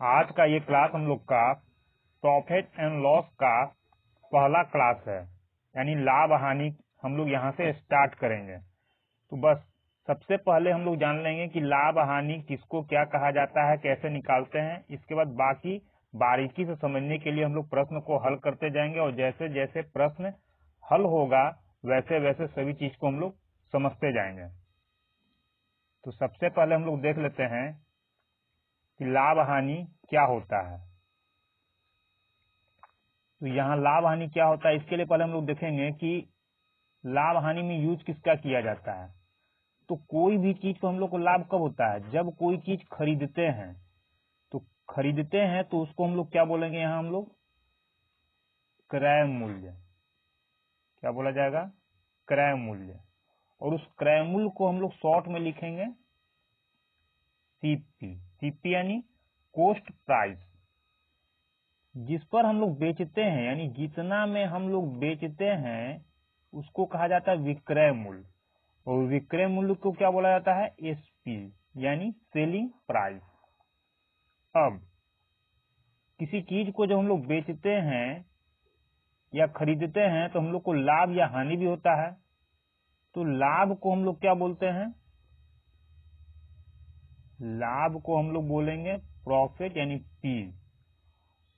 आज का ये क्लास हम लोग का प्रॉफिट एंड लॉस का पहला क्लास है, यानी लाभ हानि हम लोग यहाँ से स्टार्ट करेंगे। तो बस सबसे पहले हम लोग जान लेंगे कि लाभ हानि किसको क्या कहा जाता है, कैसे निकालते हैं। इसके बाद बाकी बारीकी से समझने के लिए हम लोग प्रश्न को हल करते जाएंगे और जैसे जैसे प्रश्न हल होगा वैसे वैसे सभी चीज को हम लोग समझते जाएंगे। तो सबसे पहले हम लोग देख लेते हैं कि लाभ हानि क्या होता है। तो यहाँ लाभ हानि क्या होता है, इसके लिए पहले हम लोग देखेंगे कि लाभ हानि में यूज किसका किया जाता है। तो कोई भी चीज को हम लोग को लाभ कब होता है, जब कोई चीज खरीदते हैं। तो खरीदते हैं तो उसको हम लोग क्या बोलेंगे, यहाँ हम लोग क्रय मूल्य, क्या बोला जाएगा, क्रय मूल्य। और उस क्रय मूल्य को हम लोग शॉर्ट में लिखेंगे सीपी। सीपी यानी कॉस्ट प्राइस। जिस पर हम लोग बेचते हैं, यानी जितना में हम लोग बेचते हैं उसको कहा जाता है विक्रय मूल्य। और विक्रय मूल्य को क्या बोला जाता है, एसपी यानी सेलिंग प्राइस। अब किसी चीज को जब हम लोग बेचते हैं या खरीदते हैं तो हम लोग को लाभ या हानि भी होता है। तो लाभ को हम लोग क्या बोलते हैं, लाभ को हम लोग बोलेंगे प्रॉफिट यानी पी,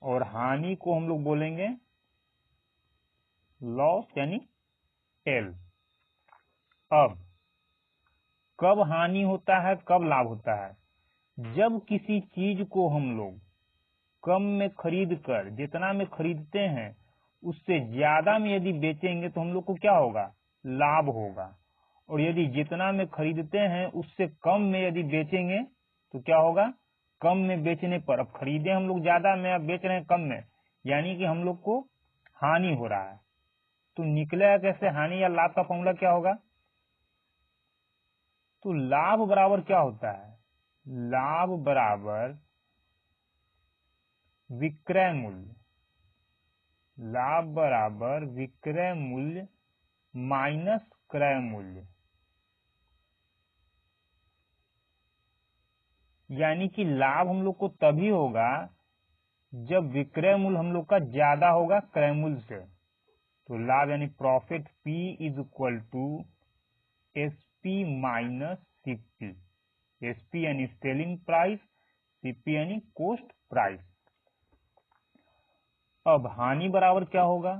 और हानि को हम लोग बोलेंगे लॉस यानी एल। अब कब हानि होता है, कब लाभ होता है, जब किसी चीज को हम लोग कम में खरीद कर, जितना में खरीदते हैं उससे ज्यादा में यदि बेचेंगे तो हम लोग को क्या होगा, लाभ होगा। और यदि जितना में खरीदते हैं उससे कम में यदि बेचेंगे तो क्या होगा, कम में बेचने पर, अब खरीदे हम लोग ज्यादा में, अब बेच रहे हैं कम में, यानी कि हम लोग को हानि हो रहा है। तो निकलेगा कैसे हानि या लाभ का फॉर्मूला क्या होगा। तो लाभ बराबर क्या होता है, लाभ बराबर विक्रय मूल्य, लाभ बराबर विक्रय मूल्य माइनस क्रय मूल्य। यानी कि लाभ हम लोग को तभी होगा जब विक्रय मूल्य हम लोग का ज्यादा होगा क्रय मूल्य से। तो लाभ यानी profit P is equal to SP minus CP. SP यानी सेलिंग प्राइस, सीपी यानी कॉस्ट प्राइस। अब हानि बराबर क्या होगा,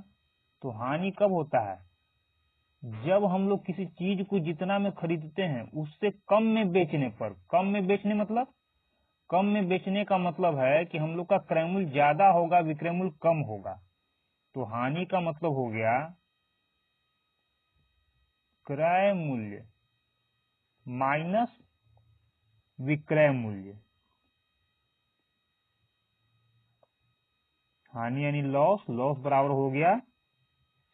तो हानि कब होता है, जब हम लोग किसी चीज को जितना में खरीदते हैं उससे कम में बेचने पर। कम में बेचने मतलब, कम में बेचने का मतलब है कि हम लोग का क्रय मूल्य ज्यादा होगा, विक्रय मूल्य कम होगा। तो हानि का मतलब हो गया क्रय मूल्य माइनस विक्रय मूल्य। हानि यानी लॉस, लॉस बराबर हो गया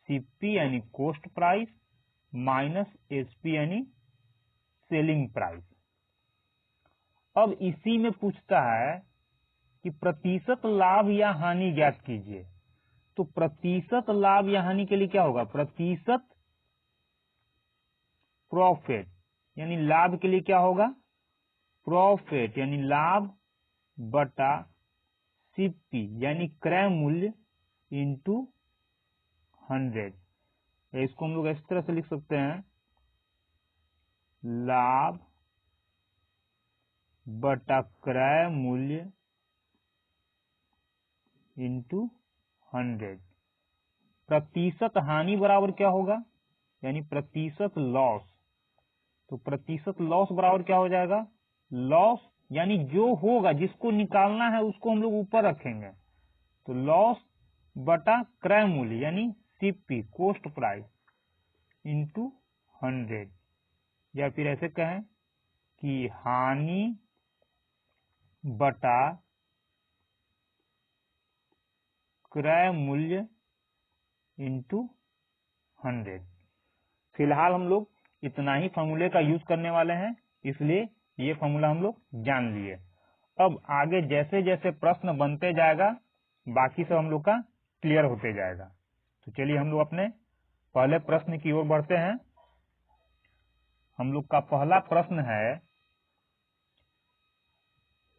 सीपी यानी कॉस्ट प्राइस माइनस एसपी यानी सेलिंग प्राइस। अब इसी में पूछता है कि प्रतिशत लाभ या हानि ज्ञात कीजिए। तो प्रतिशत लाभ या हानि के लिए क्या होगा, प्रतिशत प्रॉफिट यानी लाभ के लिए क्या होगा, प्रॉफिट यानी लाभ बटा सीपी यानी क्रय मूल्य इंटू 100। इसको हम लोग इस तरह से लिख सकते हैं, लाभ बटा क्रय मूल्य इंटू 100। प्रतिशत हानि बराबर क्या होगा, यानी प्रतिशत लॉस। तो प्रतिशत लॉस बराबर क्या हो जाएगा, लॉस यानी जो होगा, जिसको निकालना है उसको हम लोग ऊपर रखेंगे। तो लॉस बटा क्रय मूल्य यानी सीपी कॉस्ट प्राइस इंटू 100। या फिर ऐसे कहें कि हानि बटा क्रय मूल्य इंटू 100। फिलहाल हम लोग इतना ही फॉर्मूले का यूज करने वाले हैं, इसलिए ये फॉर्मूला हम लोग जान लिए। अब आगे जैसे जैसे प्रश्न बनते जाएगा बाकी सब हम लोग का क्लियर होते जाएगा। तो चलिए हम लोग अपने पहले प्रश्न की ओर बढ़ते हैं। हम लोग का पहला प्रश्न है,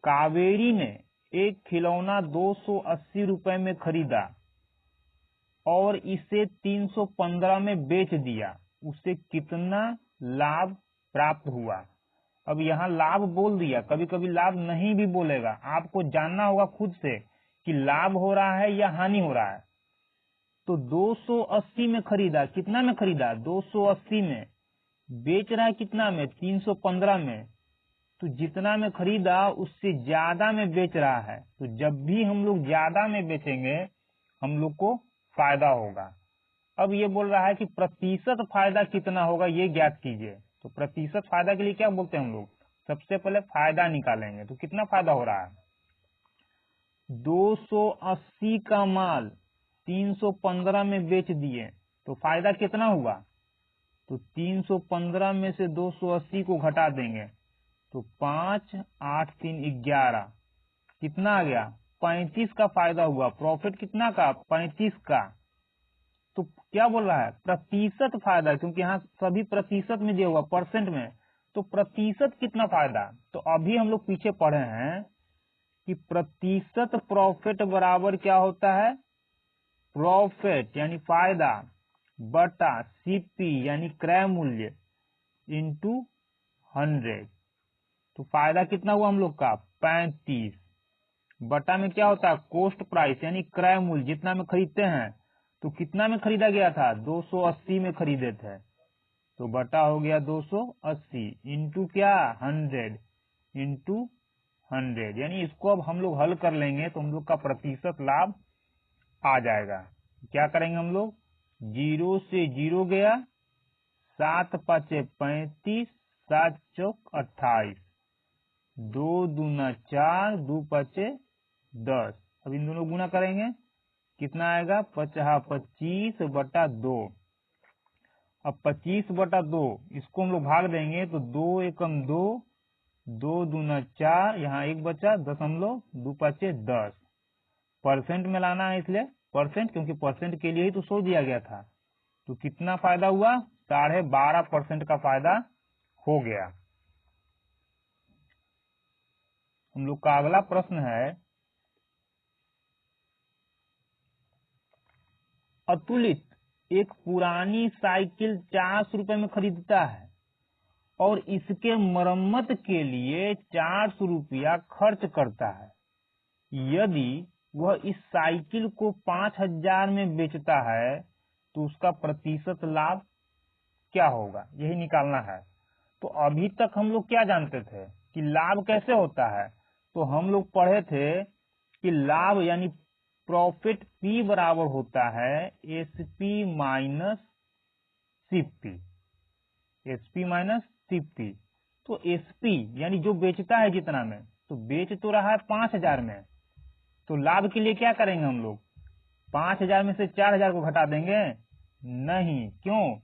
कावेरी ने एक खिलौना 280 रुपए में खरीदा और इसे 315 में बेच दिया, उसे कितना लाभ प्राप्त हुआ। अब यहाँ लाभ बोल दिया, कभी कभी लाभ नहीं भी बोलेगा, आपको जानना होगा खुद से कि लाभ हो रहा है या हानि हो रहा है। तो 280 में खरीदा, कितना में खरीदा 280 में, बेच रहा है कितना में 315 में, तो जितना में खरीदा उससे ज्यादा में बेच रहा है। तो जब भी हम लोग ज्यादा में बेचेंगे हम लोग को फायदा होगा। अब ये बोल रहा है कि प्रतिशत फायदा कितना होगा ये ज्ञात कीजिए। तो प्रतिशत फायदा के लिए क्या बोलते हैं हम लोग, सबसे पहले फायदा निकालेंगे। तो कितना फायदा हो रहा है, 280 का माल 315 में बेच दिए, तो फायदा कितना हुआ। तो 315 में से 280 को घटा देंगे तो 5 8 3 11, कितना आ गया 35 का फायदा हुआ। प्रॉफिट कितना का 35 का। तो क्या बोल रहा है प्रतिशत फायदा, क्योंकि यहाँ सभी प्रतिशत में दिया हुआ परसेंट में, तो प्रतिशत कितना फायदा। तो अभी हम लोग पीछे पढ़े हैं कि प्रतिशत प्रॉफिट बराबर क्या होता है, प्रॉफिट यानी फायदा बटा सीपी यानी क्रय मूल्य इंटू 100। तो फायदा कितना हुआ हम लोग का 35, बटा में क्या होता है कॉस्ट प्राइस यानी क्रय मूल्य, जितना में खरीदते हैं। तो कितना में खरीदा गया था 280 में खरीदे थे, तो बटा हो गया 280 इंटू क्या 100 इंटू 100, यानी इसको अब हम लोग हल कर लेंगे तो हम लोग का प्रतिशत लाभ आ जाएगा। क्या करेंगे हम लोग, 0 से 0 गया, 7 5 35, 7 चौक 28, 2 दूना 4, 2 5 10। अब इन दोनों गुना करेंगे कितना आएगा 25 बटा 2। अब 25 बटा 2 इसको हम लोग भाग देंगे तो 2 एकम 2, 2 दूना 4, यहाँ 1 बचा 0.25 10। परसेंट में लाना है इसलिए परसेंट, क्योंकि परसेंट के लिए ही तो 100 दिया गया था। तो कितना फायदा हुआ 12.5% का फायदा हो गया। हम लोग का अगला प्रश्न है, अतुलित एक पुरानी साइकिल 400 रुपए में खरीदता है और इसके मरम्मत के लिए 400 रुपया खर्च करता है। यदि वह इस साइकिल को 5000 में बेचता है तो उसका प्रतिशत लाभ क्या होगा, यही निकालना है। तो अभी तक हम लोग क्या जानते थे कि लाभ कैसे होता है, तो हम लोग पढ़े थे कि लाभ यानी प्रॉफिट P बराबर होता है SP minus CP, SP minus CP. तो SP यानी जो बेचता है जितना में, तो बेच तो रहा है 5000 में, तो लाभ के लिए क्या करेंगे हम लोग 5000 में से 4000 को घटा देंगे, नहीं, क्यों,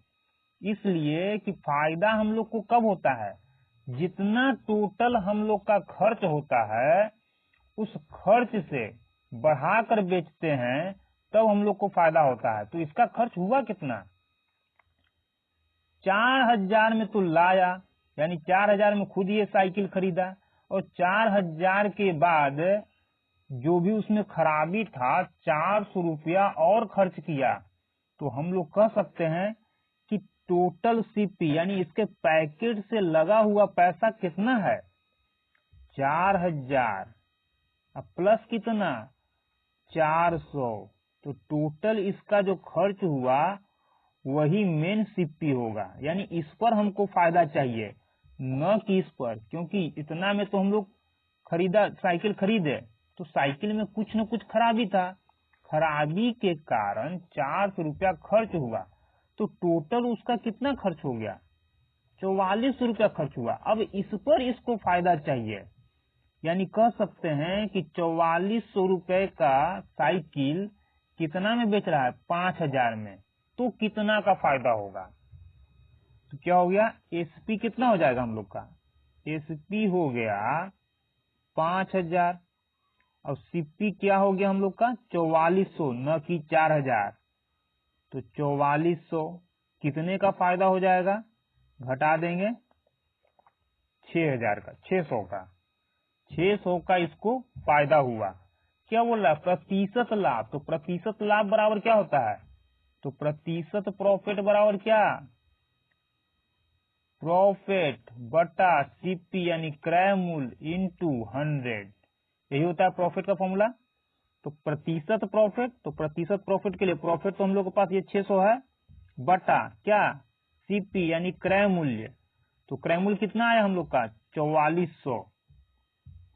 इसलिए कि फायदा हम लोग को कब होता है, जितना टोटल हम लोग का खर्च होता है उस खर्च से बढ़ाकर बेचते हैं तब हम लोग को फायदा होता है। तो इसका खर्च हुआ कितना 4000 में तो लाया, यानी 4000 में खुद ये साइकिल खरीदा, और 4000 के बाद जो भी उसमें खराबी था 400 रुपया और खर्च किया। तो हम लोग कह सकते हैं कि टोटल सीपी यानी इसके पैकेट से लगा हुआ पैसा कितना है 4000 प्लस कितना 400, तो टोटल इसका जो खर्च हुआ वही मेन सीपी होगा। यानी इस पर हमको फायदा चाहिए न कि इस पर, क्योंकि इतना में तो हम लोग खरीदा साइकिल खरीदे तो साइकिल में कुछ न कुछ खराबी था, खराबी के कारण 400 रुपया खर्च हुआ, तो टोटल उसका कितना खर्च हो गया 4400 रुपया खर्च हुआ। अब इस पर इसको फायदा चाहिए, यानी कह सकते हैं कि 4400 रुपए का साइकिल कितना में बेच रहा है 5000 में, तो कितना का फायदा होगा। तो क्या हो गया एसपी कितना हो जाएगा हम लोग का, एसपी हो गया 5000, और सीपी क्या हो गया हम लोग का 4400 न कि 4000, तो 4400 कितने का फायदा हो जाएगा, घटा देंगे 6000 का, 600 का, 600 का इसको फायदा हुआ। क्या बोल रहा है? प्रतिशत लाभ। तो प्रतिशत लाभ बराबर क्या होता है? तो प्रतिशत प्रॉफिट बराबर क्या? प्रॉफिट बटा सीपी यानी क्रय मूल्य इंटू 100, यही होता है प्रॉफिट का फॉर्मूला। तो प्रतिशत प्रॉफिट, तो प्रतिशत प्रॉफिट के लिए प्रॉफिट तो हम लोग के पास ये 600 है, बटा क्या? सीपी यानी क्रय मूल्य। तो क्रय मूल्य कितना आया हम लोग का? 4400।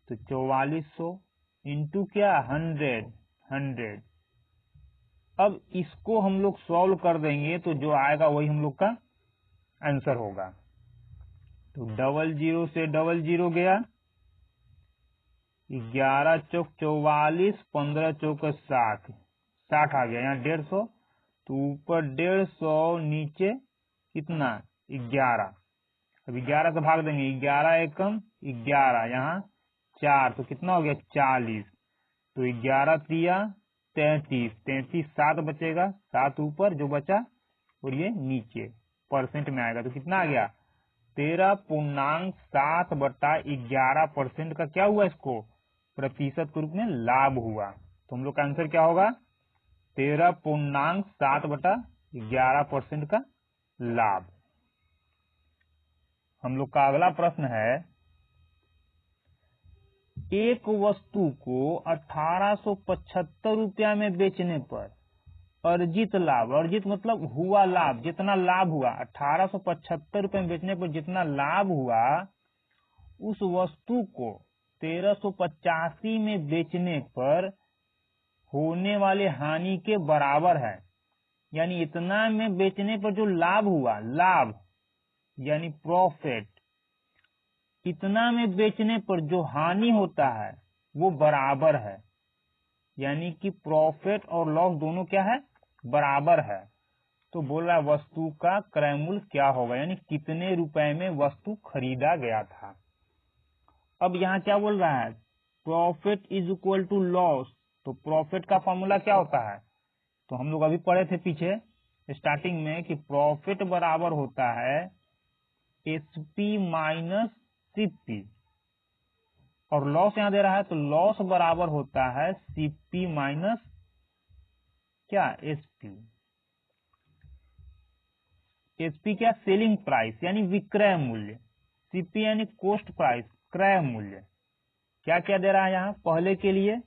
तो 4400 इंटू क्या? 100। अब इसको हम लोग सॉल्व कर देंगे तो जो आएगा वही हम लोग का आंसर होगा। तो 00 से 00 गया, 11 चौक 44, 15 चौक 60, 60 आ गया। यहाँ 150, तो ऊपर 150, नीचे कितना? 11। अब 11 से भाग देंगे, 11 एकम 11, यहाँ 4, तो कितना हो गया? 40। तो 11 तिया 33, 33 7 बचेगा, 7 ऊपर जो बचा और ये नीचे परसेंट में आएगा। तो कितना आ गया? 13.7/11% का क्या हुआ? इसको प्रतिशत के रूप में लाभ हुआ। तो हम लोग का आंसर क्या होगा? 13.7/11% का लाभ। हम लोग का अगला प्रश्न है, एक वस्तु को 1875 रुपया में बेचने पर अर्जित लाभ, अर्जित मतलब हुआ लाभ, जितना लाभ हुआ 1875 रुपए में बेचने पर जितना लाभ हुआ, उस वस्तु को 1385 में बेचने पर होने वाले हानि के बराबर है। यानी इतना में बेचने पर जो लाभ हुआ, लाभ यानी प्रॉफिट, इतना में बेचने पर जो हानि होता है वो बराबर है। यानी कि प्रॉफिट और लॉस दोनों क्या है? बराबर है। तो बोल रहा है वस्तु का क्रय मूल्य क्या होगा, यानी कितने रुपए में वस्तु खरीदा गया था। अब यहाँ क्या बोल रहा है? Profit is equal to loss. तो प्रॉफिट का फॉर्मूला क्या होता है? तो हम लोग अभी पढ़े थे पीछे स्टार्टिंग में कि प्रॉफिट बराबर होता है एसपी माइनस सीपी, और लॉस यहाँ दे रहा है तो लॉस बराबर होता है सीपी माइनस क्या? एसपी। एसपी क्या? सेलिंग प्राइस यानी विक्रय मूल्य, सीपी यानी कॉस्ट प्राइस, क्रय मूल्य। क्या क्या दे रहा है यहाँ? पहले के लिए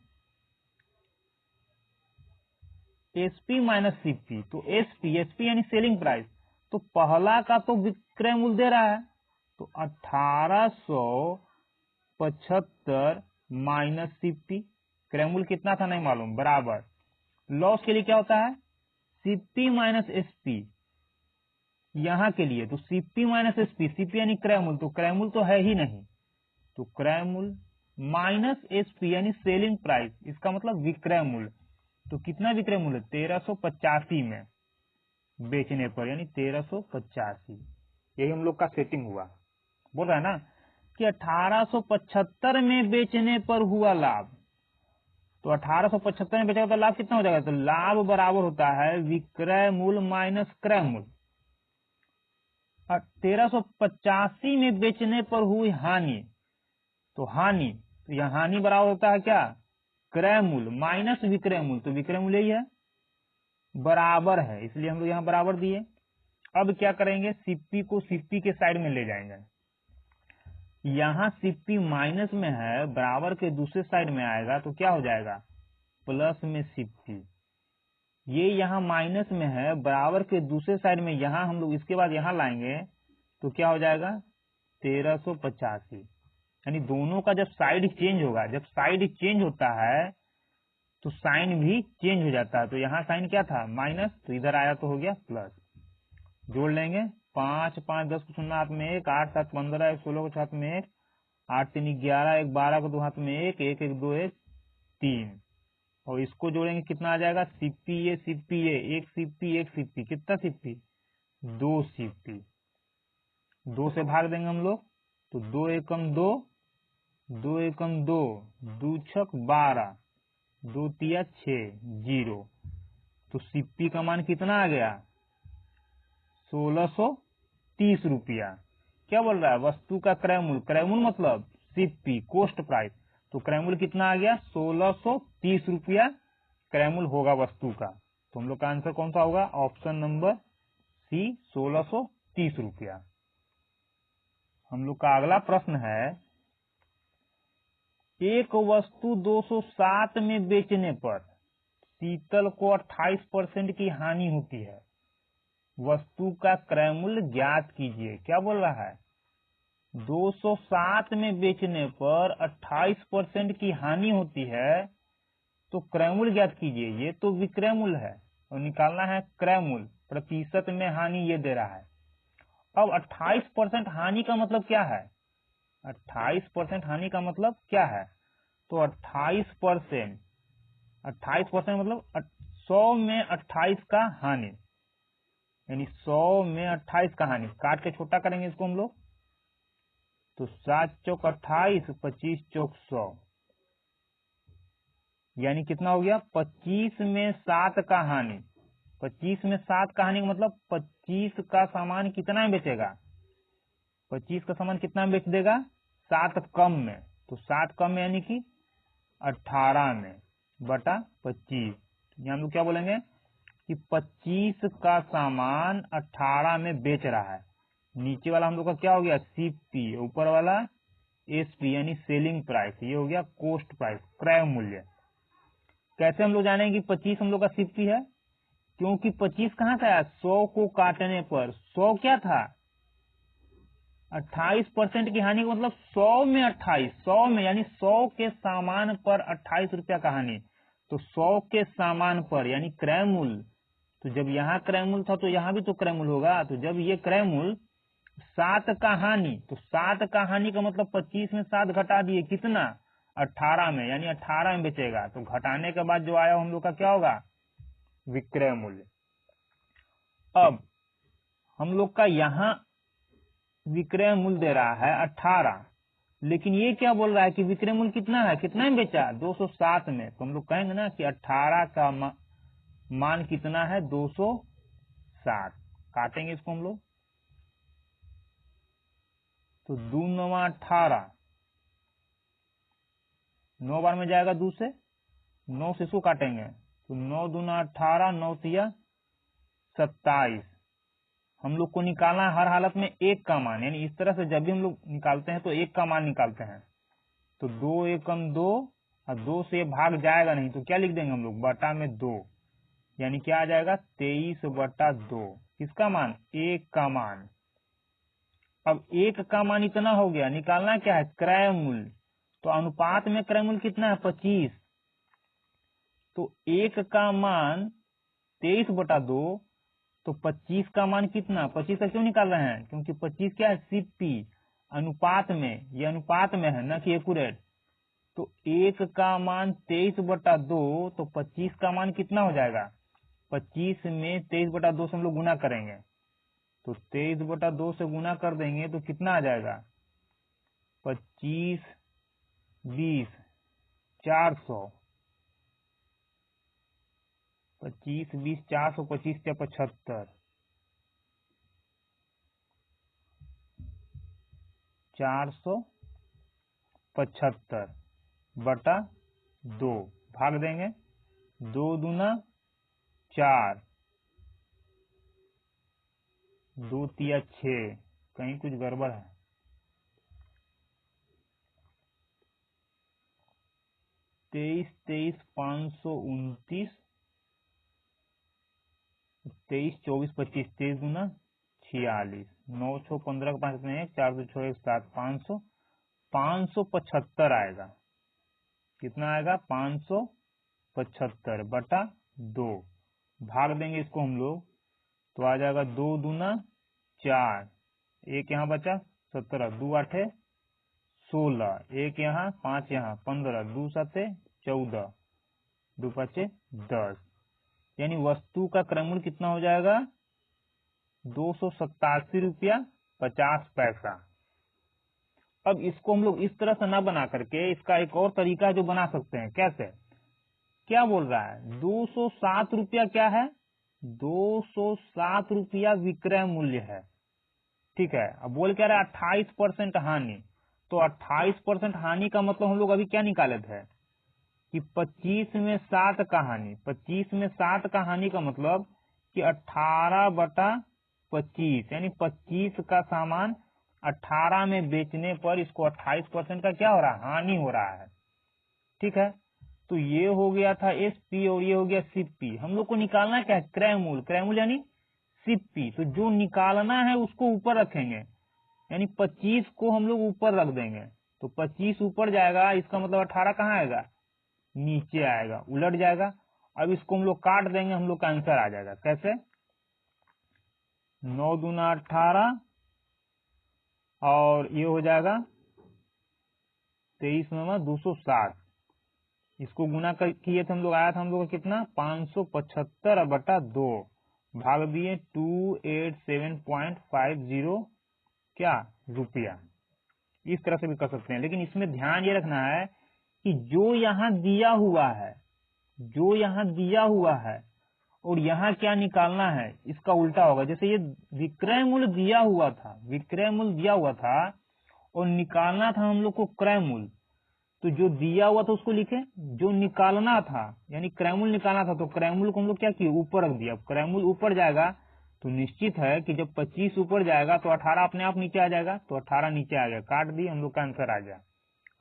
एसपी माइनस सीपी, तो एसपी, एसपी यानी सेलिंग प्राइस, तो पहला का तो विक्रय मूल्य दे रहा है, तो 1875 माइनस सीपी, क्रय मूल्य कितना था नहीं मालूम, बराबर। लॉस के लिए क्या होता है? CP minus SP. यहाँ के लिए तो सीपी माइनस एसपी, सीपी यानी क्रय मूल्य, तो क्रय मूल्य तो है ही नहीं, तो क्रय मूल्य माइनस एसपी यानी सेलिंग प्राइस, इसका मतलब विक्रय मूल्य। तो कितना विक्रय मूल्य? 1385 में बेचने पर, यानी 1385। यही हम लोग का सेटिंग हुआ। बोल रहा है ना कि 1875 में बेचने पर हुआ लाभ, तो 1875 में बेचा तो लाभ कितना हो जाएगा? तो लाभ बराबर होता है विक्रय मूल्य माइनस क्रय मूल्य। 1385 में बेचने पर हुई हानि, तो हानि, तो यह हानि बराबर होता है क्या? क्रय मूल्य माइनस विक्रय मूल्य, तो विक्रय मूल्य ही है, बराबर है, इसलिए हम लोग यहाँ बराबर दिए। अब क्या करेंगे? सीपी को सीपी के साइड में ले जाएंगे। यहाँ सीपी माइनस में है, बराबर के दूसरे साइड में आएगा तो क्या हो जाएगा? प्लस में सीपी। ये यहाँ माइनस में है, बराबर के दूसरे साइड में, यहाँ हम लोग इसके बाद यहाँ लाएंगे तो क्या हो जाएगा? 1385। यानी दोनों का जब साइड चेंज होगा, जब साइड चेंज होता है तो साइन भी चेंज हो जाता है। तो यहाँ साइन क्या था? माइनस, तो इधर आया तो हो गया प्लस। जोड़ लेंगे, 5 5 10 को शून्य हाथ में 1, 8 7 15, 16 को हाथ में 1, 8 3 11, 1 12 को 2 हाथ में 1, 1 1 2 1 3, और इसको जोड़ेंगे कितना आ जाएगा? सीपीए सीपीए, एक सीपी एक सीपी, कितना सीपी? 2 सीपी। 2 से भाग देंगे हम लोग, तो 2 एकम 2, 2 एकम 2, 2 छक 12, 2 तिया 6, 0। तो सीपी का मान कितना आ गया? 1630 रुपया। क्या बोल रहा है? वस्तु का क्रय मूल्य, क्रय मूल्य मतलब सीपी कोस्ट प्राइस, तो क्रय मूल्य कितना आ गया 1630 रुपया क्रय मूल्य होगा वस्तु का। तो हम लोग का आंसर कौन सा होगा, ऑप्शन नंबर सी 1630 रुपया। हम लोग का अगला प्रश्न है, एक वस्तु 207 में बेचने पर शीतल को 28% की हानि होती है, वस्तु का क्रय मूल्य ज्ञात कीजिए। क्या बोल रहा है, 207 में बेचने पर 28% की हानि होती है तो क्रय मूल्य ज्ञात कीजिए। ये तो विक्रय मूल्य है और निकालना है क्रय मूल्य, प्रतिशत में हानि ये दे रहा है। अब 28% हानि का मतलब क्या है, 28% हानि का मतलब क्या है, तो 28% मतलब 100 में 28 का हानि, यानी 100 में 28 का हानि, काट के छोटा करेंगे इसको हम लोग, तो 7 चौक 28, 25 चौक 100, यानी कितना हो गया 25 में 7 का हानि। 25 में 7 का हानि मतलब 25 का सामान कितना में बेचेगा, 25 का सामान कितना में बेच देगा, 7 कम में, तो 7 कम में यानी कि 18 में बटा 25। यहाँ हम लोग क्या बोलेंगे कि 25 का सामान 18 में बेच रहा है। नीचे वाला हम लोग का क्या हो गया सीपी, ऊपर वाला एसपी यानी सेलिंग प्राइस, ये हो गया कोस्ट प्राइस क्रय मूल्य। कैसे हम लोग जानेंगे कि 25 हम लोग का सीपी है, क्योंकि 25 कहाँ से आया, 100 को काटने पर 100 क्या था 28% की हानि का मतलब 100 में 28, 100 में यानी 100 के सामान पर 28 रुपया का हानि, तो 100 के सामान पर यानी क्रय मूल्य, तो जब यहाँ क्रय मूल्य था तो यहाँ भी तो क्रय मूल्य होगा। तो जब ये क्रय मूल्य 7 का हानि, तो 7 का हानि का मतलब 25 में 7 घटा दिए कितना 18 में, यानी 18 में बेचेगा, तो घटाने के बाद जो आया हम लोग का क्या होगा विक्रय मूल्य। अब हम लोग का यहाँ विक्रय मूल्य दे रहा है 18, लेकिन ये क्या बोल रहा है कि विक्रय मूल्य कितना है, कितना में बेचा 207 में, तो हम लोग कहेंगे ना कि 18 का मान कितना है 207, काटेंगे इसको हम लोग, तो 2 9 18, 9 बार में जाएगा 2 से, 9 से इसको काटेंगे तो 9 दूना 18, 9 तिया 27। हम लोग को निकालना है हर हालत में एक का मान, यानी इस तरह से जब भी हम लोग निकालते हैं तो एक का मान निकालते हैं, तो 2 एकम 2 और 2 से भाग जाएगा नहीं तो क्या लिख देंगे हम लोग बटा में 2, यानी क्या आ जाएगा 23 बटा 2, किसका मान एक का मान। अब एक का मान इतना हो गया, निकालना क्या है क्रय मूल्य, तो अनुपात में क्रय मूल्य कितना है 25, तो एक का मान 23 बटा 2, तो 25 का मान कितना, 25 का क्यों निकाल रहे हैं, क्योंकि 25 क्या है सीपी अनुपात में, ये अनुपात में है ना कि एक्यूरेट, तो एक का मान 23 बटा 2, तो 25 का मान कितना हो जाएगा, 25 में 23 बटा 2 से हम लोग गुना करेंगे, तो 23 बटा 2 से गुना कर देंगे तो कितना आ जाएगा 25 20 400, 25 20 400, 25 या 75, 475 बटा 2 भाग देंगे, 2 दूना 4, 2 तिया 6, कहीं कुछ गड़बड़ है, 23 23 529, 23 24 25, 23 दूना 46, 9 6 15 का 5 1, 4 2 6 1 7, 500, 575 आएगा, कितना आएगा 575 बटा 2, भाग देंगे इसको हम लोग, तो आ जाएगा 2 दूना 4, एक यहाँ बचा 17, 2 8 16, एक यहाँ 5 यहाँ 15, 2 7 14, 2 5 10, यानी वस्तु का क्रय मूल्य कितना हो जाएगा 287 रुपया 50 पैसा। अब इसको हम लोग इस तरह से ना बना करके इसका एक और तरीका जो बना सकते हैं, कैसे, क्या बोल रहा है 207 रुपया क्या है 207 रुपया विक्रय मूल्य है, ठीक है। अब बोल क्या रहा है 28% हानि, तो 28% हानि का मतलब हम लोग अभी क्या निकाले थे कि 25 में 7 का हानि। 25 में 7 का हानि का मतलब कि 18/25, यानी 25 का सामान 18 में बेचने पर इसको 28% का क्या हो रहा है, हानि हो रहा है। ठीक है, तो ये हो गया था एसपी और ये हो गया सीपी। हम लोग को निकालना क्या है, क्रय मूल्य। क्रय मूल्य यानी सीपी। तो जो निकालना है उसको ऊपर रखेंगे, यानी 25 को हम लोग ऊपर रख देंगे। तो 25 ऊपर जाएगा, इसका मतलब 18 कहाँ आएगा, नीचे आएगा, उलट जाएगा। अब इसको हम लोग काट देंगे, हम लोग का आंसर आ जाएगा। कैसे, 9 दूना 18 और ये हो जाएगा 23 में 260। इसको गुना किए थे हम लोग, आया था हम लोग का कितना, 575/2 भाग दिए 287.50 क्या रुपया। इस तरह से भी कर सकते हैं, लेकिन इसमें ध्यान ये रखना है कि जो यहाँ दिया हुआ है, जो यहाँ दिया हुआ है और यहाँ क्या निकालना है, इसका उल्टा होगा। जैसे ये विक्रय मूल्य दिया हुआ था, विक्रय मूल्य दिया हुआ था और निकालना था हम लोग को क्रय मूल्य। तो जो दिया हुआ था उसको लिखे, जो निकालना था यानी क्रय मूल्य निकालना था, तो क्रय मूल्य को हम लोग क्या किए, ऊपर रख दिया। क्रय मूल्य ऊपर जाएगा तो निश्चित है कि जब 25 ऊपर जाएगा तो 18 अपने आप नीचे आ जाएगा। तो 18 नीचे आ गया, काट दिए, हम लोग का आंसर आ गया।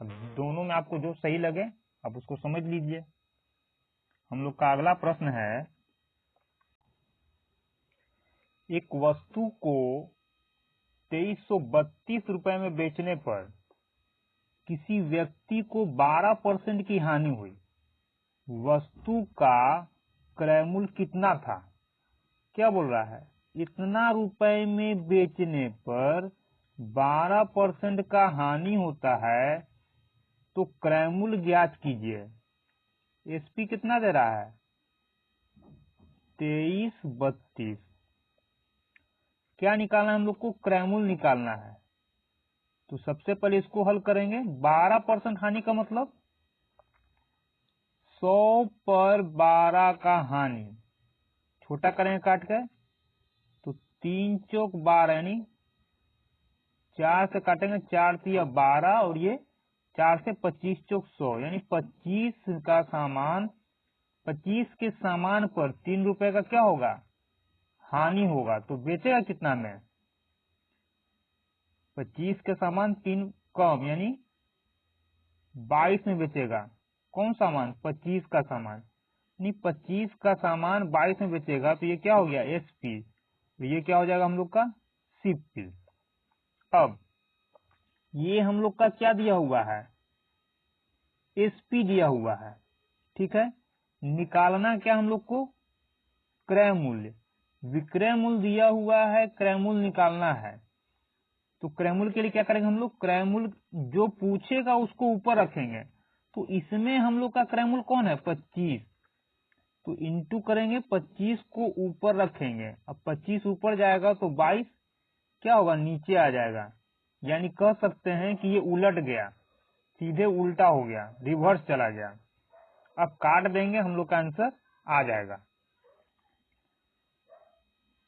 अब दोनों में आपको जो सही लगे आप उसको समझ लीजिए। हम लोग का अगला प्रश्न है, एक वस्तु को 2332 रुपए में बेचने पर किसी व्यक्ति को 12% की हानि हुई। वस्तु का क्रय मूल्य कितना था। क्या बोल रहा है, इतना रुपए में बेचने पर 12% का हानि होता है, तो क्रय मूल्य ज्ञात कीजिए। एसपी कितना दे रहा है, 2332। क्या निकालना है हम लोग को, क्रय मूल्य निकालना है। तो सबसे पहले इसको हल करेंगे। 12% हानि का मतलब 100 पर 12 का हानि, छोटा करेंगे काट के, तो 3 चौक 12, यानी 4 से काटेंगे, 4 तिया 12 और ये 4 से 25 चौक 100, यानी 25 का सामान, 25 के सामान पर 3 रुपए का क्या होगा, हानि होगा। तो बेचेगा कितना में, 25 के सामान 3 कम, यानी 22 में बेचेगा। कौन सामान, 25 का सामान, यानी 25 का सामान 22 में बेचेगा। तो ये क्या हो गया, एसपी। तो ये क्या हो जाएगा हम लोग का, सीपी। अब ये हम लोग का क्या दिया हुआ है, एसपी दिया हुआ है। ठीक है, निकालना क्या हम लोग को, क्रय मूल्य। विक्रय मूल्य दिया हुआ है, क्रय मूल्य निकालना है। तो क्रय मूल्य के लिए क्या करेंगे हम लोग, क्रय मूल्य जो पूछेगा उसको ऊपर रखेंगे। तो इसमें हम लोग का क्रय मूल्य कौन है, 25। तो इंटू करेंगे, 25 को ऊपर रखेंगे। अब 25 ऊपर जाएगा तो 22 क्या होगा, नीचे आ जाएगा। यानी कह सकते हैं कि ये उलट गया, सीधे उल्टा हो गया, रिवर्स चला गया। अब काट देंगे, हम लोग का आंसर आ जाएगा।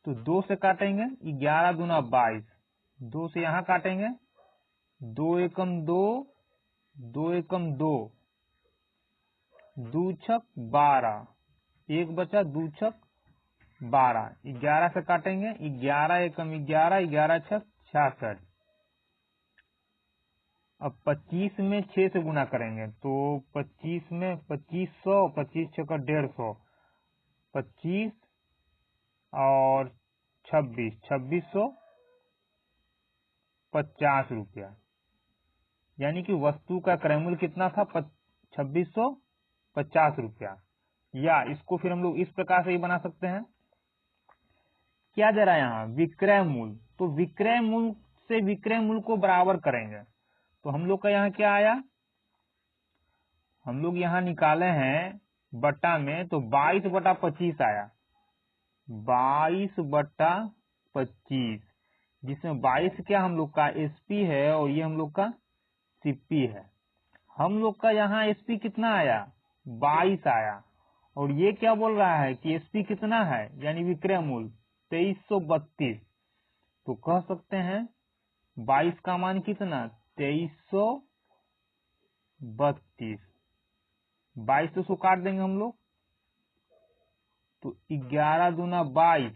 तो 2 से काटेंगे, 11 दूना 22, 2 से यहाँ काटेंगे, 2 एकम 2, 2 एकम 2, 2 छक 12, एक बचा, 2 छक 12, 11 से काटेंगे, 11 एकम 11, 11 छक 66। अब 25 में 6 से गुना करेंगे, तो 25 में 2500, 25 छक्का 150, 25 और 26, 2650 रुपया। यानी कि वस्तु का क्रय मूल्य कितना था, 2650 रुपया। या इसको फिर हम लोग इस प्रकार से ही बना सकते हैं। क्या दे रहा है यहाँ, विक्रय मूल्य। तो विक्रय मूल्य से विक्रय मूल्य को बराबर करेंगे। तो हम लोग का यहाँ क्या आया, हम लोग यहाँ निकाले हैं बट्टा में, तो 22/25 आया, 22/25, जिसमें 22 क्या हम लोग का एसपी है और ये हम लोग का सीपी है। हम लोग का यहाँ एसपी कितना आया, 22 आया, और ये क्या बोल रहा है कि एसपी कितना है, यानी विक्रय मूल्य 2332। तो कह सकते हैं 22 का मान कितना, 2332। 22 तो उसको काट देंगे हम लोग, तो 11 दूना 22,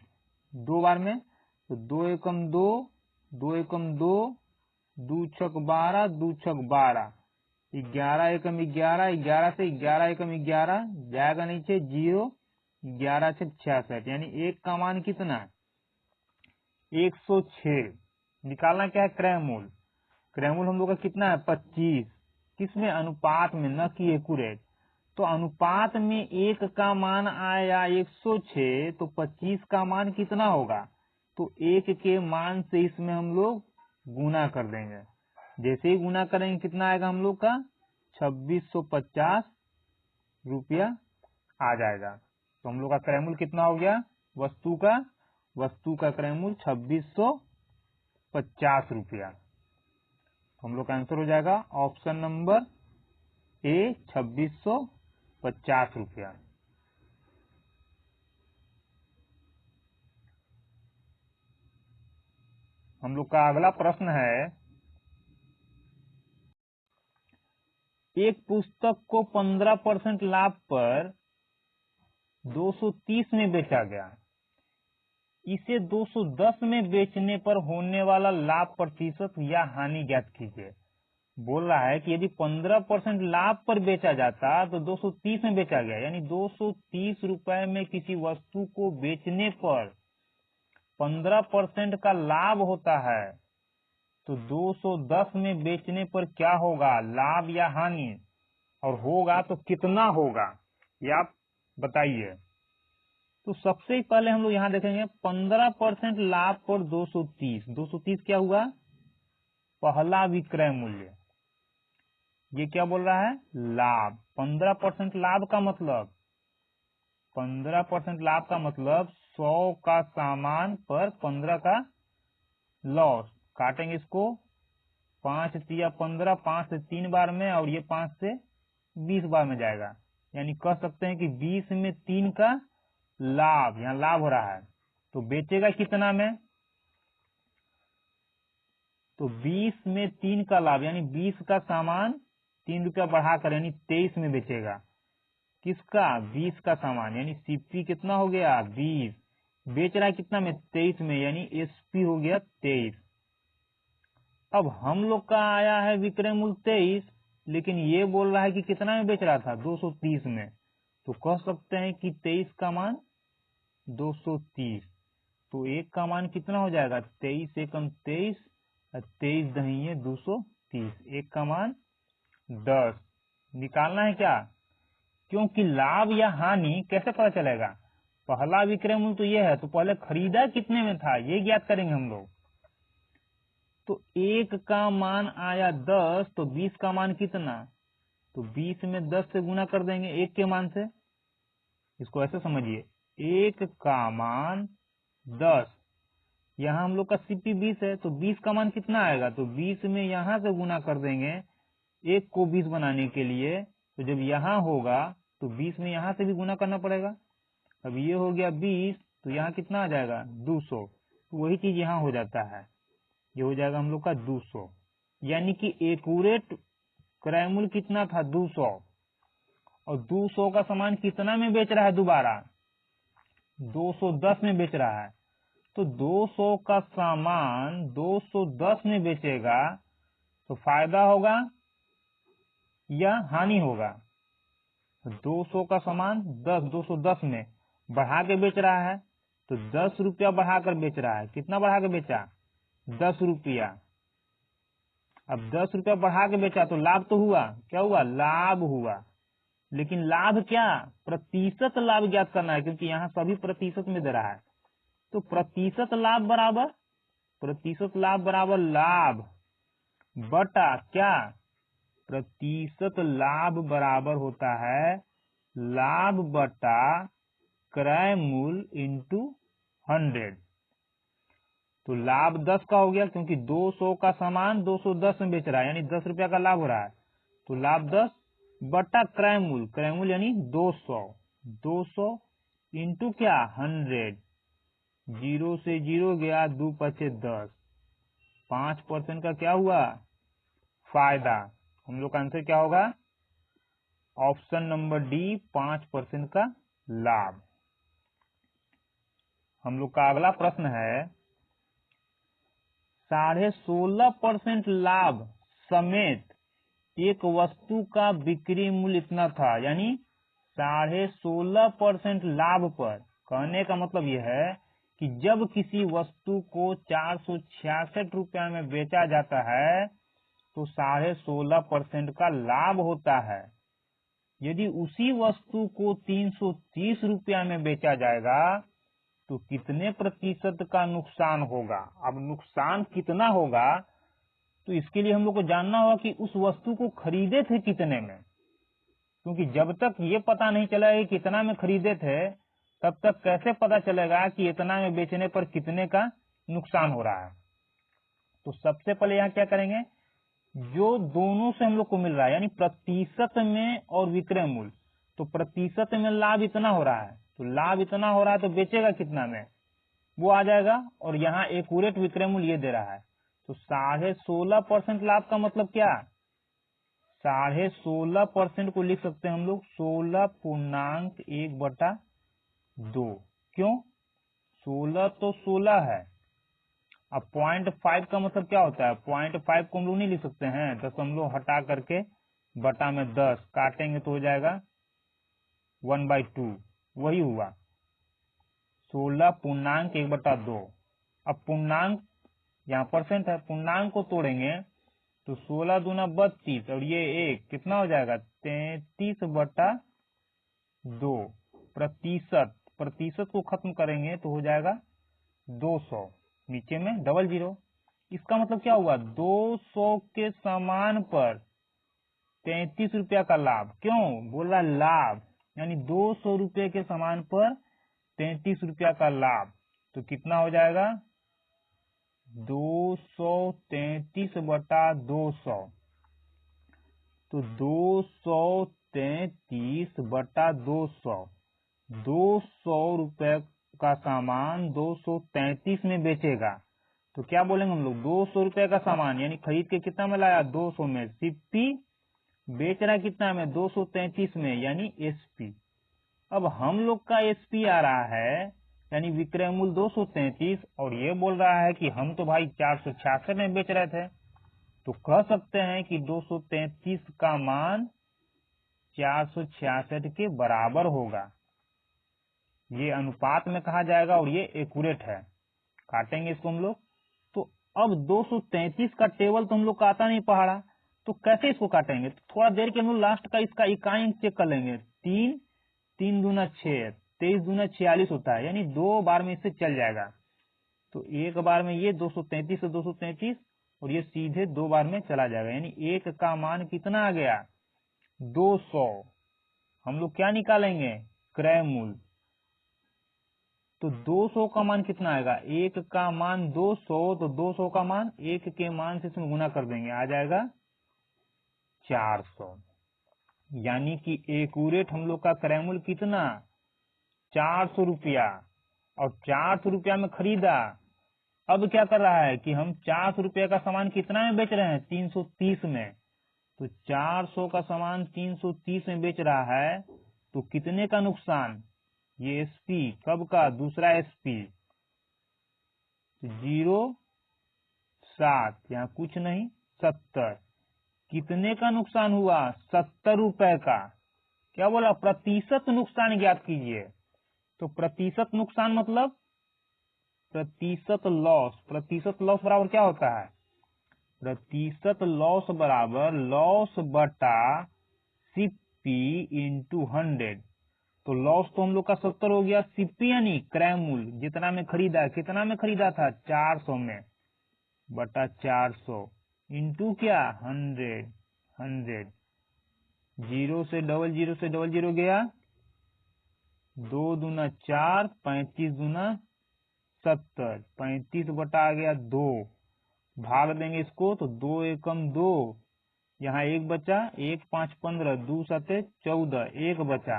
2 बार में, तो 2 एकम 2, 2 एकम 2, 2 छक 12, 2 छक 12, 11 एकम 11, 11 से 11 एकम 11 जाएगा नीचे 0, 11 छक 66, यानी एक का मान कितना है 106। निकालना क्या है क्रयमूल। क्रयमूल हम लोग का कितना है 25, किसमें अनुपात में, न कि एक्यूरेट। तो अनुपात में एक का मान आया 106, तो 25 का मान कितना होगा, तो एक के मान से इसमें हम लोग गुना कर देंगे। जैसे ही गुना करेंगे कितना आएगा हम लोग का 2650 रुपया आ जाएगा। तो हम लोग का क्रयमूल कितना हो गया, वस्तु का क्रयमूल 2650 रुपया। तो हम लोग का आंसर हो जाएगा ऑप्शन नंबर ए 2650 रुपया। हम लोग का अगला प्रश्न है, एक पुस्तक को 15% लाभ पर 230 में बेचा गया, इसे 210 में बेचने पर होने वाला लाभ प्रतिशत या हानि ज्ञात कीजिए। बोल रहा है कि यदि 15% लाभ पर बेचा जाता तो 230 में बेचा गया, यानी 230 रुपए में किसी वस्तु को बेचने पर 15% का लाभ होता है, तो 210 में बेचने पर क्या होगा, लाभ या हानि, और होगा तो कितना होगा, ये आप बताइए। तो सबसे पहले हम लोग यहाँ देखेंगे 15% लाभ पर 230, 230 क्या हुआ, पहला विक्रय मूल्य। ये क्या बोल रहा है, लाभ। 15% लाभ का मतलब 15% लाभ का मतलब 100 का सामान पर 15 का लॉस। काटेंगे इसको, 5 तिया 15, 5 से 3 बार में, और ये 5 से 20 बार में जाएगा, यानी कह सकते हैं कि 20 में 3 का लाभ, यहाँ लाभ हो रहा है। तो बेचेगा कितना में, तो 20 में 3 का लाभ, यानी 20 का सामान 3 रुपया बढ़ाकर, यानी 23 में बेचेगा। किसका, 20 का सामान, यानी सीपी कितना हो गया 20, बेच रहा है कितना में 23 में, यानी एसपी हो गया 23। अब हम लोग का आया है विक्रय मूल्य 23, लेकिन ये बोल रहा है कि कितना में बेच रहा था 230 में, तो कह सकते हैं कि 23 का मान 230। तो एक का मान कितना हो जाएगा, 23 एकम 23, 23 दही 230, एक का मान 10। निकालना है क्या, क्योंकि लाभ या हानि कैसे पता चलेगा, पहला विक्रय मूल्य तो ये है, तो पहले खरीदा कितने में था ये ज्ञात करेंगे हम लोग। तो एक का मान आया 10, तो 20 का मान कितना, तो 20 में 10 से गुना कर देंगे एक के मान से। इसको ऐसे समझिए, एक का मान 10, यहाँ हम लोग का सीपी 20 है, तो 20 का मान कितना आएगा, तो 20 में यहाँ से गुना कर देंगे एक को 20 बनाने के लिए। तो जब यहाँ होगा तो 20 में यहाँ से भी गुना करना पड़ेगा। अब ये हो गया 20, तो यहाँ कितना आ जाएगा 200, तो वही चीज यहाँ हो जाता है, ये हो जाएगा हम लोग का 200। यानी कि एक्यूरेट क्रय मूल्य कितना था 200, और 200 का सामान कितना में बेच रहा है, दोबारा 210 में बेच रहा है। तो 200 का सामान 210 में बेचेगा तो फायदा होगा या हानि होगा। 200 का सामान 210 में बढ़ा के बेच रहा है, तो 10 रुपया बढ़ाकर बेच रहा है। कितना बढ़ा के बेचा, 10 रुपया। अब 10 रुपया बढ़ा के बेचा तो लाभ तो हुआ, क्या हुआ, लाभ हुआ। लेकिन लाभ क्या, प्रतिशत लाभ ज्ञात करना है, क्योंकि यहाँ सभी प्रतिशत में दे रहा है। तो प्रतिशत लाभ बराबर लाभ बटा क्या, प्रतिशत लाभ बराबर होता है लाभ बटा क्रय मूल्य इंटू 100। तो लाभ 10 का हो गया, क्योंकि 200 का सामान 210 में बेच रहा है, यानी 10 रुपया का लाभ हो रहा है। तो लाभ 10 बटा क्रय मूल्य यानी 200 इंटू क्या 100, 0 से 0 गया, 2 पचे 10, 5% का क्या हुआ फायदा। हम लोग का आंसर क्या होगा? ऑप्शन नंबर डी, 5% का लाभ। हम लोग का अगला प्रश्न है 16.5% लाभ समेत एक वस्तु का बिक्री मूल्य इतना था, यानी 16.5% लाभ पर। कहने का मतलब यह है कि जब किसी वस्तु को 466 रुपया में बेचा जाता है तो 16.5% का लाभ होता है। यदि उसी वस्तु को 330 रुपया में बेचा जाएगा तो कितने प्रतिशत का नुकसान होगा? अब नुकसान कितना होगा तो इसके लिए हम लोग को जानना होगा कि उस वस्तु को खरीदे थे कितने में, क्योंकि जब तक ये पता नहीं चला कि कितना में खरीदे थे तब तक कैसे पता चलेगा कि इतना में बेचने पर कितने का नुकसान हो रहा है। तो सबसे पहले यहाँ क्या करेंगे, जो दोनों से हम लोग को मिल रहा है यानी प्रतिशत में और विक्रय मूल्य, तो प्रतिशत में लाभ इतना हो रहा है, तो लाभ इतना हो रहा है तो बेचेगा कितना में वो आ जाएगा, और यहाँ एक्यूरेट विक्रय मूल्य ये दे रहा है। तो 16.5% लाभ का मतलब क्या? 16.5% को लिख सकते हैं हम लोग 16.1/2। क्यों? 16 तो 16 है। अब 0.5 का मतलब क्या होता है? 0.5 को हम लोग नहीं लिख सकते हैं, 0.5 हटा करके बटा में 10 काटेंगे तो हो जाएगा 1/2, वही हुआ 16.1/2। अब पूर्णांक यहाँ परसेंट है, पूर्णांक को तोड़ेंगे तो 16 दूना 32 और ये 1 कितना हो जाएगा 33/2। प्रतिशत को खत्म करेंगे तो हो जाएगा 200, नीचे में डबल जीरो। इसका मतलब क्या हुआ? 200 के सामान पर 33 रुपया का लाभ। क्यों बोल रहा लाभ? यानी 200 रुपये के सामान पर 33 रुपया का लाभ, तो कितना हो जाएगा 233/200। तो 233/200, 200 रुपए का सामान 233 में बेचेगा तो क्या बोलेंगे हम लोग? 200 रुपए का सामान यानी खरीद के कितना में लाया? 200 में। सीपी बेच रहा है कितना में? 233 में, यानी एसपी। अब हम लोग का एसपी आ रहा है यानी विक्रय मूल्य 233, और ये बोल रहा है कि हम तो भाई 466 में बेच रहे थे, तो कह सकते हैं कि 233 का मान 466 के बराबर होगा। ये अनुपात में कहा जाएगा और ये एक्यूरेट है। काटेंगे इसको हम लोग। तो अब 233 का टेबल तो हम लोग का आता नहीं पहाड़ा, तो कैसे इसको काटेंगे? तो थोड़ा देर के हम लोग लास्ट का इसका इकाई चेक कर लेंगे। 3 दूना 6, 23 दूना 46 होता है, यानी 2 बार में इससे चल जाएगा। तो एक बार में ये 233 से 233 और ये सीधे 2 बार में चला जाएगा, यानी एक का मान कितना आ गया? 200। हम लोग क्या निकालेंगे? क्रय मूल्य। तो 200 का मान कितना आएगा? एक का मान 200, तो 200 का मान एक के मान से इसमें गुना कर देंगे, आ जाएगा 400। यानी कि एक्यूरेट हम लोग का क्रय मूल्य कितना? 400 रुपया, और 400 रुपया में खरीदा। अब क्या कर रहा है कि हम 400 रुपया का सामान कितना में बेच रहे हैं? 330 में। तो 400 का सामान 330 में बेच रहा है, तो कितने का नुकसान? ये एसपी कब का? दूसरा एसपी। 0.7, यहाँ कुछ नहीं, 70। कितने का नुकसान हुआ? 70 रुपए का। क्या बोला? प्रतिशत नुकसान ज्ञात कीजिए। तो प्रतिशत नुकसान मतलब प्रतिशत लॉस। प्रतिशत लॉस बराबर क्या होता है? प्रतिशत लॉस बराबर लॉस बटा सीपी इंटू 100। तो लॉस तो हम लोग का 70 हो गया, सीपी यानी क्रय मूल्य जितना में खरीदा, कितना में खरीदा था? 400 में, बटा 400 इंटू क्या? 100। 0 से डबल जीरो गया, 2 दूना 4, 35 दूना 70, 35 बटा आ गया 2। भाग देंगे इसको तो 2 एकम 2, यहाँ 1 बचा, 1 5 15, 2 7 14, 1 बचा,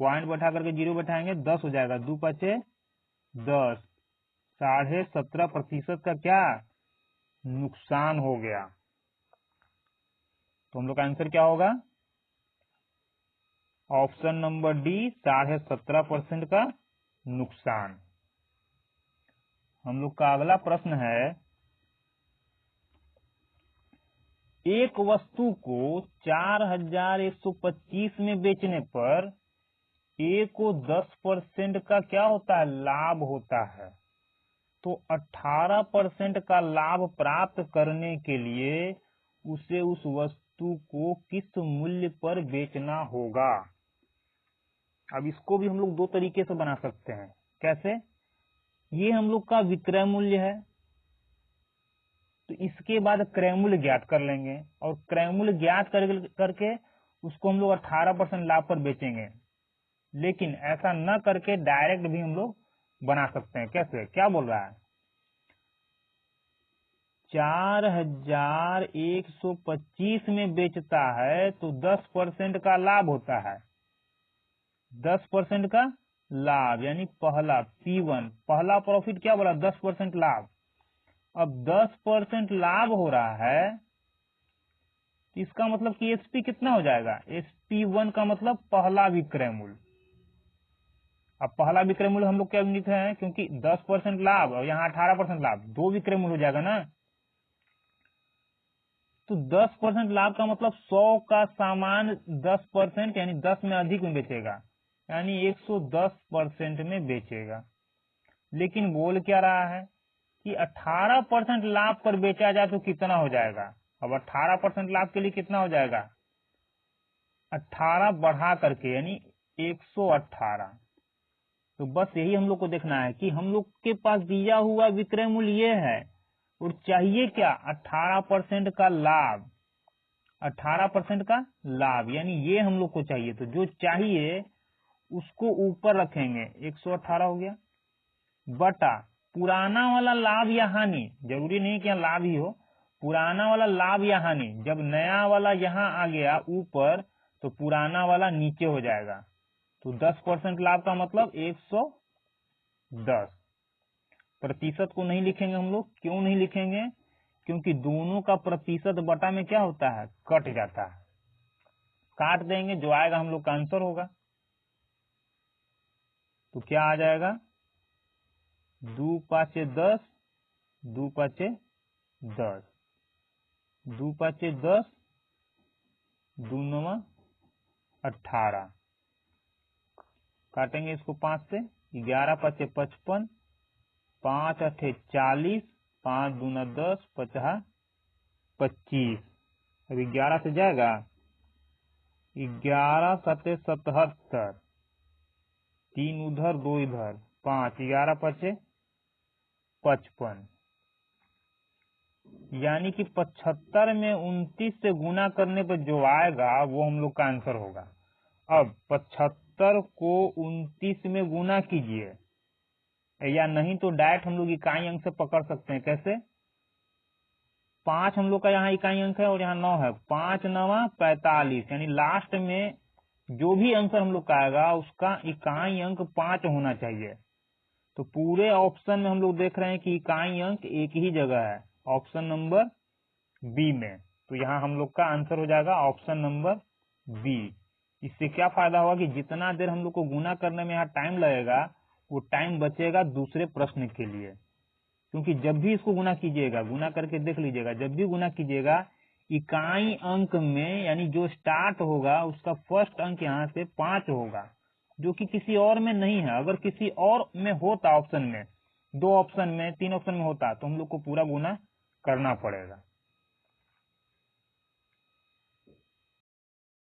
पॉइंट बैठा करके 0 बैठाएंगे, 10 हो जाएगा, 2 5 10। 17.5% का क्या नुकसान हो गया? तो हम लोग का आंसर क्या होगा? ऑप्शन नंबर डी, 17.5% का नुकसान। हम लोग का अगला प्रश्न है, एक वस्तु को 4125 में बेचने पर ए को 10% का क्या होता है? लाभ होता है। तो 18% का लाभ प्राप्त करने के लिए उसे उस वस्तु को किस मूल्य पर बेचना होगा? अब इसको भी हम लोग दो तरीके से बना सकते हैं। कैसे? ये हम लोग का विक्रय मूल्य है, तो इसके बाद क्रय मूल्य ज्ञात कर लेंगे और क्रय मूल्य ज्ञात करके उसको हम लोग 18% लाभ पर बेचेंगे। लेकिन ऐसा न करके डायरेक्ट भी हम लोग बना सकते हैं। कैसे? क्या बोल रहा है? 4125 में बेचता है तो 10% का लाभ होता है। 10% का लाभ यानी पहला P1, पहला प्रॉफिट क्या बोला? 10% लाभ। अब 10% लाभ हो रहा है, इसका मतलब कि SP कितना हो जाएगा? SP1 का मतलब पहला विक्रय मूल्य। अब पहला विक्रय मूल्य हम लोग क्या लिख रहे हैं? क्योंकि 10% लाभ और यहाँ 18% लाभ, दो विक्रय मूल्य हो जाएगा ना। तो 10% लाभ का मतलब 100 का सामान 10% यानी 10 में अधिक में बेचेगा, यानी 110% में बेचेगा। लेकिन बोल क्या रहा है कि 18% लाभ पर बेचा जाए तो कितना हो जाएगा? अब 18% लाभ के लिए कितना हो जाएगा? 18 बढ़ा करके यानी 118। तो बस यही हम लोग को देखना है कि हम लोग के पास दिया हुआ विक्रय मूल्य ये है और चाहिए क्या? 18% का लाभ। 18% का लाभ यानी ये हम लोग को चाहिए, तो जो चाहिए उसको ऊपर रखेंगे, 118 हो गया, बटा पुराना वाला लाभ या हानि। जरूरी नहीं कि यहाँ लाभ ही हो, पुराना वाला लाभ या हानि। जब नया वाला यहाँ आ गया ऊपर तो पुराना वाला नीचे हो जाएगा। तो 10% लाभ का मतलब 110। प्रतिशत को नहीं लिखेंगे हम लोग। क्यों नहीं लिखेंगे? क्योंकि दोनों का प्रतिशत बटा में क्या होता है? कट जाता है। काट देंगे, जो आएगा हम लोग का आंसर होगा। तो क्या आ जाएगा? 2 5 10, 2 5 10, 2 5 10, 2 9 18। काटेंगे इसको 5 से, 11 5 55, 5 8 40, 5 2 10, 50 25। अब 11 से जाएगा, 11 7 77, 3 उधर 2 इधर, 5, 11 5 55, यानी कि 75 में 29 से गुना करने पर जो आएगा वो हम लोग का आंसर होगा। अब 75 को 29 में गुना कीजिए, या नहीं तो डायरेक्ट हम लोग इकाई अंक से पकड़ सकते हैं। कैसे? 5 हम लोग का यहाँ इकाई अंक है और यहाँ 9 है, 5 9 45, यानी लास्ट में जो भी आंसर हम लोग का आएगा उसका इकाई अंक 5 होना चाहिए। तो पूरे ऑप्शन में हम लोग देख रहे हैं कि इकाई अंक एक ही जगह है, ऑप्शन नंबर बी में। तो यहाँ हम लोग का आंसर हो जाएगा ऑप्शन नंबर बी। इससे क्या फायदा होगा कि जितना देर हम लोग को गुना करने में यहाँ टाइम लगेगा वो टाइम बचेगा दूसरे प्रश्न के लिए। क्योंकि जब भी इसको गुना कीजिएगा, गुना करके देख लीजिएगा, जब भी गुना कीजिएगा इकाई अंक में यानी जो स्टार्ट होगा उसका फर्स्ट अंक यहाँ से 5 होगा, जो कि किसी और में नहीं है। अगर किसी और में होता, ऑप्शन में 2 ऑप्शन में 3 ऑप्शन में होता तो हम लोग को पूरा गुना करना पड़ेगा।